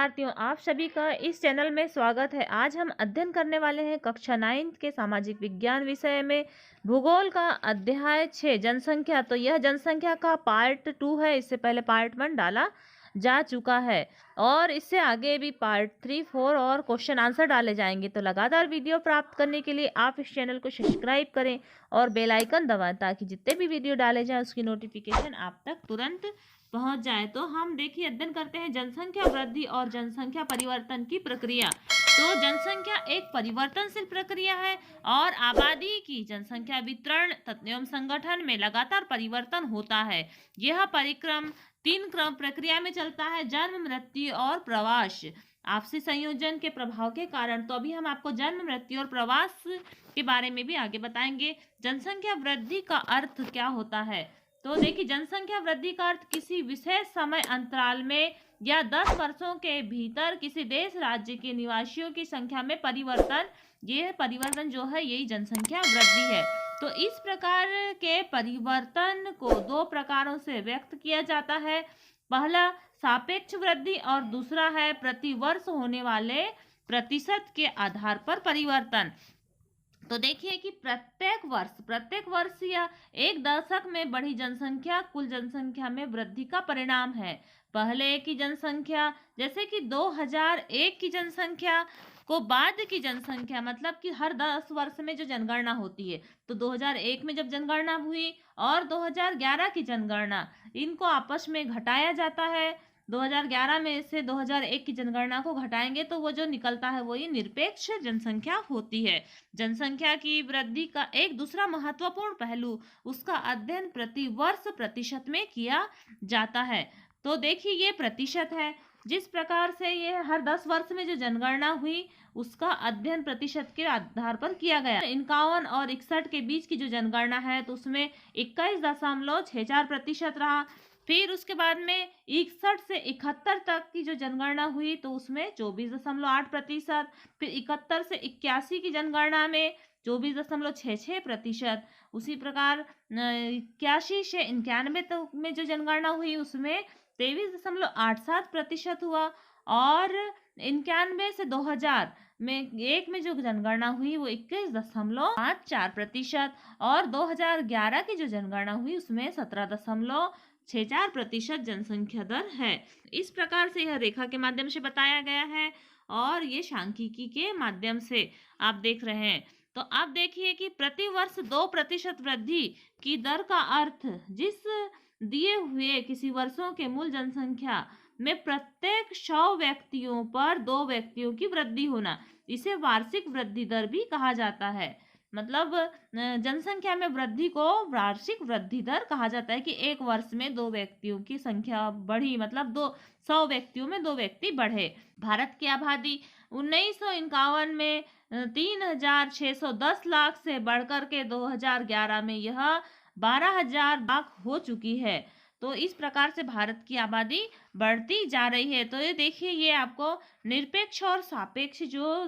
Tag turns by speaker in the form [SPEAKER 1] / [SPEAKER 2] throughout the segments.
[SPEAKER 1] विद्यार्थियों, आप सभी का इस चैनल में स्वागत है। आज हम अध्ययन करने वाले हैं कक्षा 9 के सामाजिक विज्ञान विषय में भूगोल का अध्याय 6 जनसंख्या। तो यह जनसंख्या का पार्ट 2 है। इससे पहले पार्ट 1 डाला जा चुका है और इससे आगे भी पार्ट 3, 4 और क्वेश्चन आंसर डाले जाएंगे। तो लगातार वीडियो प्राप्त करने के लिए आप इस चैनल को सब्सक्राइब करें और बेल आइकन दबाएं ताकि जितने भी वीडियो डाले जाएं उसकी नोटिफिकेशन आप तक तुरंत पहुंच जाए। तो हम देखिए अध्ययन करते हैं जनसंख्या वृद्धि और जनसंख्या परिवर्तन की प्रक्रिया। तो जनसंख्या एक परिवर्तनशील प्रक्रिया है और आबादी की जनसंख्या वितरण एवं संगठन में लगातार परिवर्तन होता है। यह परिक्रम 3 क्रम प्रक्रिया में चलता है: जन्म, मृत्यु और प्रवास। आपसी संयोजन के प्रभाव के कारण। तो अभी हम आपको जन्म, मृत्यु और प्रवास के बारे में भी आगे बताएंगे। जनसंख्या वृद्धि का अर्थ क्या होता है? तो देखिए, जनसंख्या वृद्धि का अर्थ किसी विशेष समय अंतराल में या 10 वर्षों के भीतर किसी देश राज्य के निवासियों की संख्या में परिवर्तन। यह परिवर्तन जो है यही जनसंख्या वृद्धि है। तो इस प्रकार के परिवर्तन को 2 प्रकारों से व्यक्त किया जाता है। पहला सापेक्ष वृद्धि और दूसरा है प्रति वर्ष होने वाले प्रतिशत के आधार पर परिवर्तन। तो देखिए कि प्रत्येक वर्ष या एक दशक में बढ़ी जनसंख्या कुल जनसंख्या में वृद्धि का परिणाम है। पहले की जनसंख्या, जैसे कि 2001 की जनसंख्या को बाद की जनसंख्या, मतलब कि हर 10 वर्ष में जो जनगणना होती है, तो 2001 में जब जनगणना हुई और 2011 की जनगणना, इनको आपस में घटाया जाता है। 2011 में से 2001 की जनगणना को घटाएंगे तो वो जो निकलता है वही निरपेक्ष जनसंख्या होती है। जनसंख्या की वृद्धि का एक दूसरा महत्वपूर्ण पहलू उसका अध्ययन प्रति वर्ष प्रतिशत में किया जाता है। तो देखिए ये प्रतिशत है, जिस प्रकार से ये हर 10 वर्ष में जो जनगणना हुई उसका अध्ययन प्रतिशत के आधार पर किया गया। 51 और 61 के बीच की जो जनगणना है तो उसमें 21.64% रहा। फिर उसके बाद में 61 से 71 तक की जो जनगणना हुई तो उसमें 24.8%। फिर 71 से 81 की जनगणना में 24.66%। उसी प्रकार 81 से 91 तक में जो जनगणना हुई उसमें 23.87% हुआ। और 91 से 2000 में जो जनगणना हुई वो 21.54%। और 2011 की जो जनगणना हुई उसमें 17.64% जनसंख्या दर है। इस प्रकार से यह रेखा के माध्यम से बताया गया है और ये सांख्यिकी के माध्यम से आप देख रहे हैं। तो आप देखिए कि प्रति वर्ष 2% वृद्धि की दर का अर्थ जिस दिए हुए किसी वर्षों के मूल जनसंख्या में प्रत्येक 100 व्यक्तियों पर 2 व्यक्तियों की वृद्धि होना, इसे वार्षिक वृद्धि दर भी कहा जाता है। मतलब जनसंख्या में वृद्धि को वार्षिक वृद्धि दर कहा जाता है कि एक वर्ष में 2 व्यक्तियों की संख्या बढ़ी, मतलब 100 व्यक्तियों में 2 व्यक्ति बढ़े। भारत की आबादी 1951 में 3,610 लाख से बढ़कर के 2011 में यह 12,000 लाख हो चुकी है। तो इस प्रकार से भारत की आबादी बढ़ती जा रही है। तो ये देखिए, ये आपको निरपेक्ष और सापेक्ष जो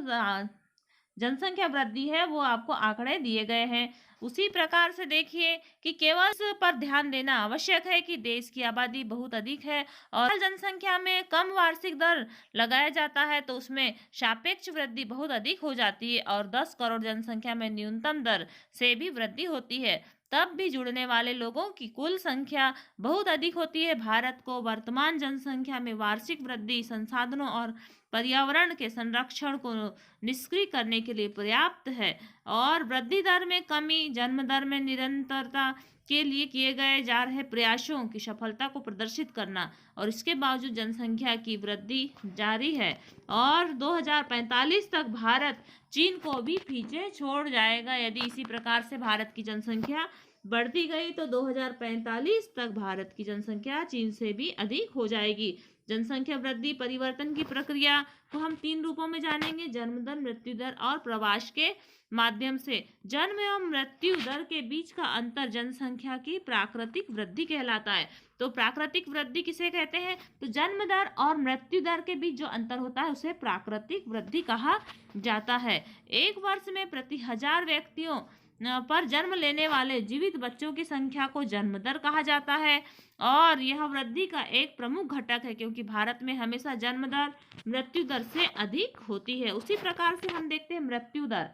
[SPEAKER 1] जनसंख्या वृद्धि है वो आपको आंकड़े दिए गए हैं। उसी प्रकार से देखिए कि केवल इस पर ध्यान देना आवश्यक है कि देश की आबादी बहुत अधिक है और जनसंख्या में कम वार्षिक दर लगाया जाता है तो उसमें सापेक्ष वृद्धि बहुत अधिक हो जाती है और 10 करोड़ जनसंख्या में न्यूनतम दर से भी वृद्धि होती है, तब भी जुड़ने वाले लोगों की कुल संख्या बहुत अधिक होती है। भारत को वर्तमान जनसंख्या में वार्षिक वृद्धि संसाधनों और पर्यावरण के संरक्षण को निष्क्रिय करने के लिए पर्याप्त है और वृद्धि दर में कमी, जन्म दर में निरंतरता के लिए किए गए जा रहे प्रयासों की सफलता को प्रदर्शित करना। और इसके बावजूद जनसंख्या की वृद्धि जारी है और 2045 तक भारत चीन को भी पीछे छोड़ जाएगा। यदि इसी प्रकार से भारत की जनसंख्या बढ़ती गई तो 2045 तक भारत की जनसंख्या चीन से भी अधिक हो जाएगी। जनसंख्या वृद्धि परिवर्तन की प्रक्रिया को हम 3 रूपों में जानेंगे: जन्म दर, मृत्यु दर और प्रवास के माध्यम से। जन्म एवं मृत्यु दर के बीच का अंतर जनसंख्या की प्राकृतिक वृद्धि कहलाता है। तो प्राकृतिक वृद्धि किसे कहते हैं? तो जन्म दर और मृत्यु दर के बीच जो अंतर होता है उसे प्राकृतिक वृद्धि कहा जाता है। एक वर्ष में प्रति 1000 व्यक्तियों पर जन्म लेने वाले जीवित बच्चों की संख्या को जन्म दर कहा जाता है और यह वृद्धि का एक प्रमुख घटक है, क्योंकि भारत में हमेशा जन्म दर मृत्यु दर से अधिक होती है। उसी प्रकार से हम देखते हैं मृत्यु दर।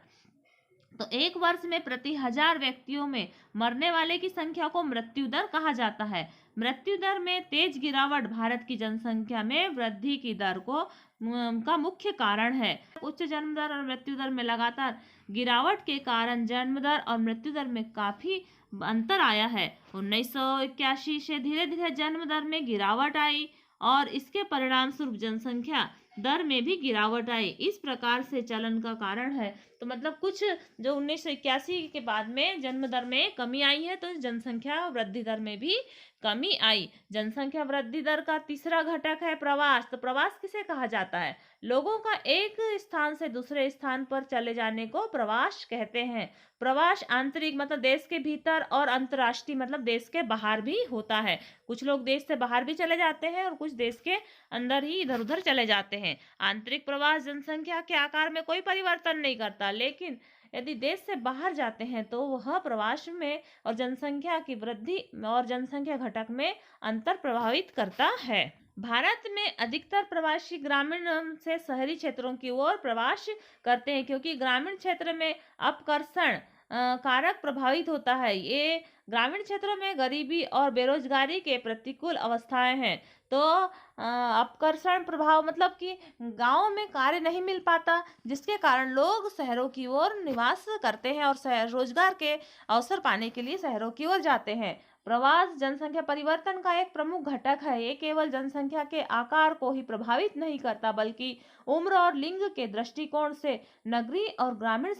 [SPEAKER 1] तो एक वर्ष में प्रति 1000 व्यक्तियों में मरने वाले की संख्या को मृत्यु दर कहा जाता है। मृत्यु दर में तेज गिरावट भारत की जनसंख्या में वृद्धि की दर को का मुख्य कारण है। उच्च जन्म दर और मृत्यु दर में लगातार गिरावट के कारण जन्म दर और मृत्यु दर में काफी अंतर आया है। 1981 से धीरे धीरे जन्म दर में गिरावट आई और इसके परिणाम स्वरूप जनसंख्या दर में भी गिरावट आई। इस प्रकार से चलन का कारण है। तो मतलब कुछ जो 1981 के बाद में जन्म दर में कमी आई है, तो जनसंख्या वृद्धि दर में भी कमी आई। जनसंख्या वृद्धि दर का तीसरा घटक है प्रवास। तो प्रवास किसे कहा जाता है? लोगों का एक स्थान से दूसरे स्थान पर चले जाने को प्रवास कहते हैं। प्रवास आंतरिक मतलब देश के भीतर और अंतर्राष्ट्रीय मतलब देश के बाहर भी होता है। कुछ लोग देश से बाहर भी चले जाते हैं और कुछ देश के अंदर ही इधर उधर चले जाते हैं। आंतरिक प्रवास जनसंख्या के आकार में कोई परिवर्तन नहीं करता, लेकिन यदि देश से बाहर जाते हैं तो वह प्रवास में और जनसंख्या की वृद्धि और जनसंख्या घटक में अंतर प्रभावित करता है। भारत में अधिकतर प्रवासी ग्रामीण से शहरी क्षेत्रों की ओर प्रवास करते हैं, क्योंकि ग्रामीण क्षेत्र में अपकर्षण कारक प्रभावित होता है। ये ग्रामीण क्षेत्रों में गरीबी और बेरोजगारी के प्रतिकूल अवस्थाएं हैं। तो अपकर्षण प्रभाव मतलब कि गांव में कार्य नहीं मिल पाता, जिसके कारण लोग शहरों की ओर निवास करते हैं और रोजगार के अवसर पाने के लिए शहरों की ओर जाते हैं। प्रवास जनसंख्या परिवर्तन का एक प्रमुख घटक है। ये केवल जनसंख्या के आकार को ही प्रभावित नहीं करता, बल्कि उम्र और लिंग के दृष्टिकोण से नगरीय और ग्रामीण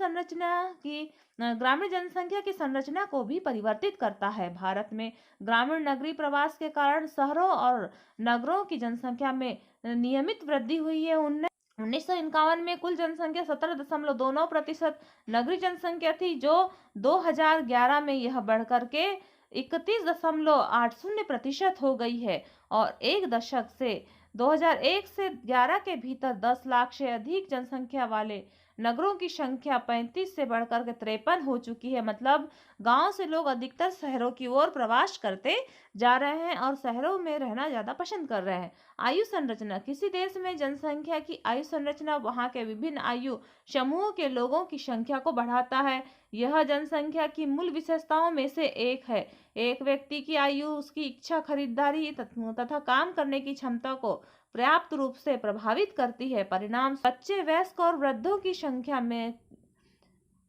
[SPEAKER 1] जनसंख्या की संरचना को भी परिवर्तित करता है। भारत में ग्रामीण नगरीय प्रवास के कारण शहरों और नगरों की जनसंख्या में नियमित वृद्धि हुई है। 1951 में कुल जनसंख्या 17.29% नगरीय जनसंख्या थी, जो 2011 में यह बढ़कर के 31.80% हो गई है और एक दशक से 2001 से 11 के भीतर 10 लाख से अधिक जनसंख्या वाले नगरों की संख्या 35 से बढ़कर के 53 हो चुकी है। मतलब गांव से लोग अधिकतर शहरों की ओर प्रवास करते जा रहे हैं और शहरों में रहना ज्यादा पसंद कर रहे हैं। आयु संरचना। किसी देश में जनसंख्या की आयु संरचना वहां के विभिन्न आयु समूहों के लोगों की संख्या को बढ़ाता है। यह जनसंख्या की मूल विशेषताओं में से एक है। एक व्यक्ति की आयु उसकी इच्छा, खरीदारी तथा काम करने की क्षमता को पर्याप्त रूप से प्रभावित करती है। परिणाम बच्चे, वयस्क और वृद्धों की संख्या में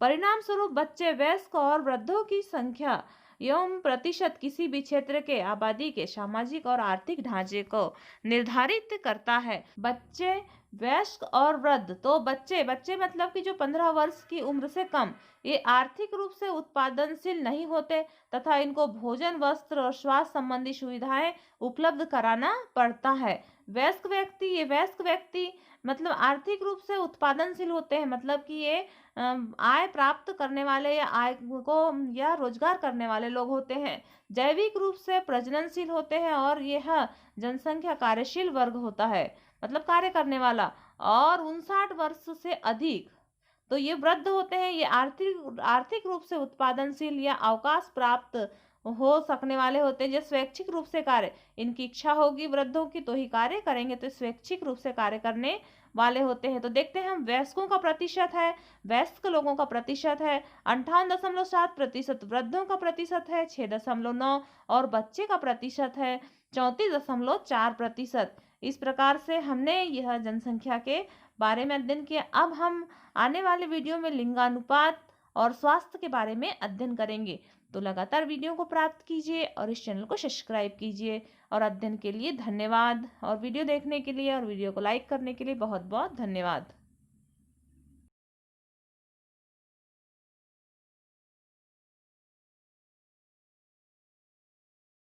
[SPEAKER 1] परिणाम स्वरूप बच्चे, वयस्क और वृद्धों की संख्या एवं प्रतिशत किसी भी क्षेत्र के आबादी के सामाजिक और आर्थिक ढांचे को निर्धारित करता है। बच्चे, वयस्क और वृद्ध। तो बच्चे मतलब कि जो 15 वर्ष की उम्र से कम, ये आर्थिक रूप से उत्पादनशील नहीं होते तथा इनको भोजन, वस्त्र और स्वास्थ्य संबंधी सुविधाएं उपलब्ध कराना पड़ता है। वयस्क व्यक्ति मतलब आर्थिक रूप से उत्पादनशील होते हैं, मतलब कि ये आय प्राप्त करने वाले या आय को या रोजगार करने वाले लोग होते हैं। जैविक रूप से प्रजननशील होते हैं और यह जनसंख्या कार्यशील वर्ग होता है, मतलब कार्य करने वाला। और 59 वर्ष से अधिक तो ये वृद्ध होते हैं। ये आर्थिक रूप से उत्पादनशील या अवकाश प्राप्त हो सकने वाले होते हैं, जो स्वैच्छिक रूप से कार्य, इनकी इच्छा होगी वृद्धों की तो ही कार्य करेंगे, तो स्वैच्छिक रूप से कार्य करने वाले होते हैं। तो देखते हैं हम वयस्कों का प्रतिशत है, वयस्क लोगों का प्रतिशत है 58.7%, वृद्धों का प्रतिशत है 6.9 और बच्चे का प्रतिशत है 34.4%। इस प्रकार से हमने यह जनसंख्या के बारे में अध्ययन किया। अब हम आने वाले वीडियो में लिंगानुपात और स्वास्थ्य के बारे में अध्ययन करेंगे। तो लगातार वीडियो को प्राप्त कीजिए और इस चैनल को सब्सक्राइब कीजिए। और अध्ययन के लिए धन्यवाद, और वीडियो देखने के लिए और वीडियो को लाइक करने के लिए बहुत बहुत धन्यवाद।